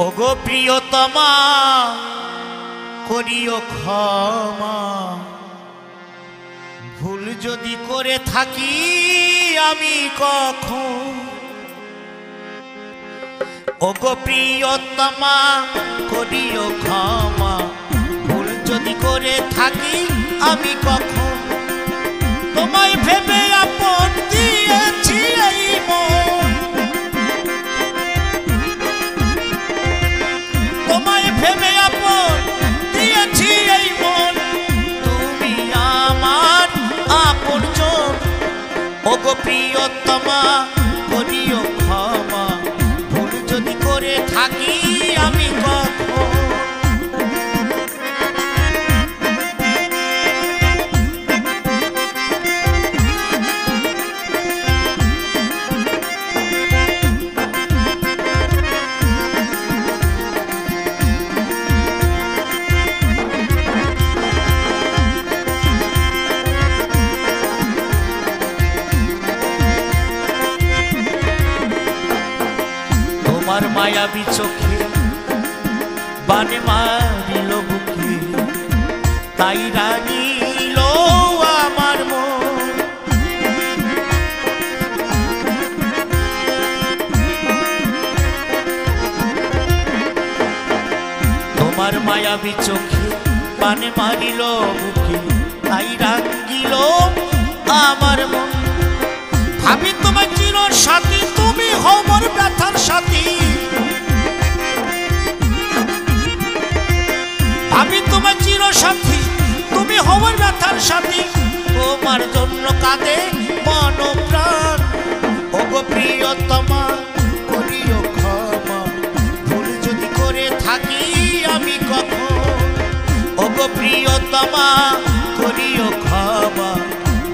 ওগো প্রিয়তমা করিও ক্ষমা, ভুল যদি করে থাকি আমি কখন। ওগো প্রিয়তমা করিও ক্ষমা, ভুল যদি করে থাকি আমি কখন। তোমায় ভেবে আপন দিয়েছি এই মন, তোমায় ভেবে আপন দিয়েছি এই মন, তুমি আমার আপনজন। ওগো প্রিয়তমা করিও ক্ষমা, ভুল যদি করে থাকি আমি কখন। তোমার মায়াবী চোখে বানে মারিল বুকে, তাই রাগিল আমার মন। তোমার মায়াবী চোখে বানে মারিল বুকে, তাই রাগিল আমার মন। ভাবি তোমার চির সাথী, তুমি হও মোর ব্যথার সাথী। ভাবি তোমার চির সাথী, তুমি হও মোর ব্যথার সাথী। তোমার জন্য কাঁদে মন প্রাণ। ওগো প্রিয়তমা করিও ক্ষমা, ভুল যদি করে থাকি আমি কখন। ওগো প্রিয়তমা করিও ক্ষমা,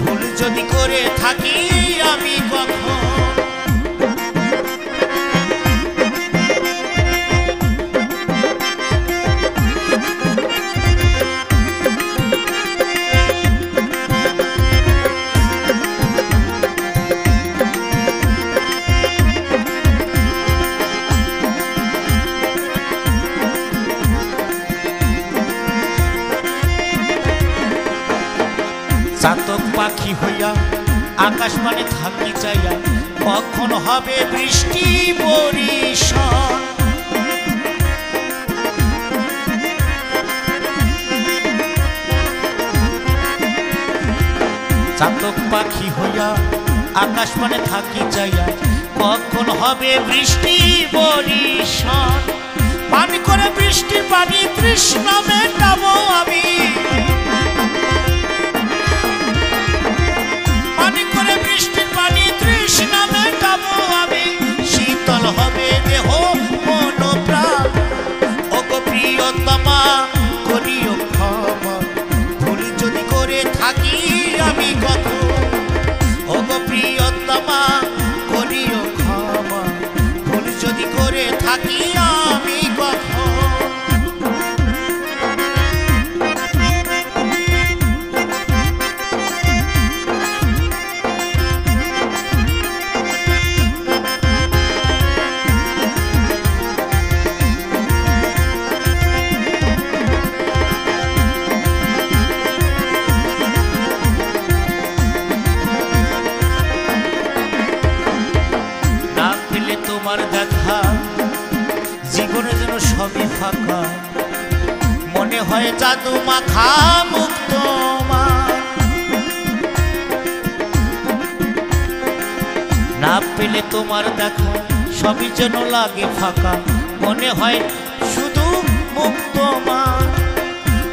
ভুল যদি করে থাকি আমি কখন। চাতক পাখি হইয়া আকাশ মানে থাকি চাইয়া, কখন হবে বৃষ্টি বরিশন। চাতক পাখি হইয়া আকাশ মানে থাকি চাইয়া, কখন হবে বৃষ্টি বরিশন। পানি করে বৃষ্টির পানি তৃষ্ণা মেটাবো আমি, বৃষ্টির পানি তৃষ্ণা মেটাবো আমি। শীতল হবে দেহ মন প্রাণ। ওগো প্রিয়তমা করিও ক্ষমা, ভুল যদি করে থাকি আমি কখন। ওগো প্রিয়তমা করিও ক্ষমা, ভুল যদি করে থাকি আমি কখন। তোমার দেখা জীবনে যেন সবই ফাঁকা, মনে হয় জাদু মাখা মুখ তোমার। না পেলে তোমার দেখা সবই যেন লাগে ফাঁকা, মনে হয় শুধু মুখ তোমার।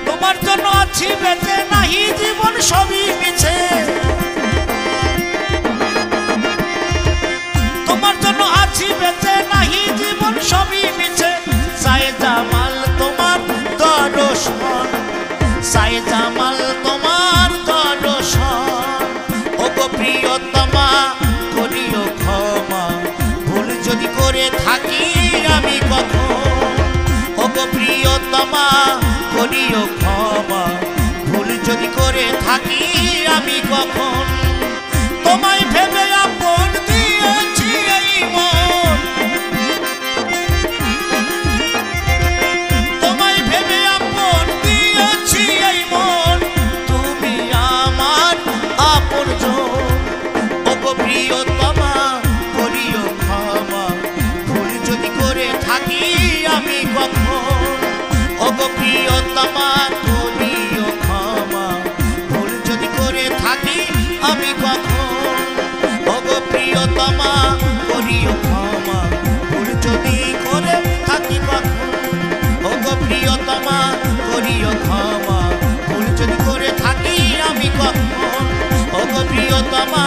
তোমার জন্য আছি বেঁচে, নাহি জীবন সবই মিছে। তোমার জন্য আছি বেঁচে, নাহি জীবন সবই মিছে। চাই জামাল তোমার দর্শন, চাই জামাল তোমার দর্শন। ওগো প্রিয়তমা করিও ক্ষমা, ভুল যদি করে থাকি আমি কখন। ওগো প্রিয়তমা করিও ক্ষমা, ভুল যদি করে থাকি আমি কখন। তোমায় ভেবে আপন দিয়েছি এই মন, প্রিয়তমা করিও ক্ষমা ভুল যদি করে থাকি কখন ও গো প্রিয়তমা করিও ক্ষমা ভুল যদি করে থাকি আমি কখন ও গো প্রিয়তমা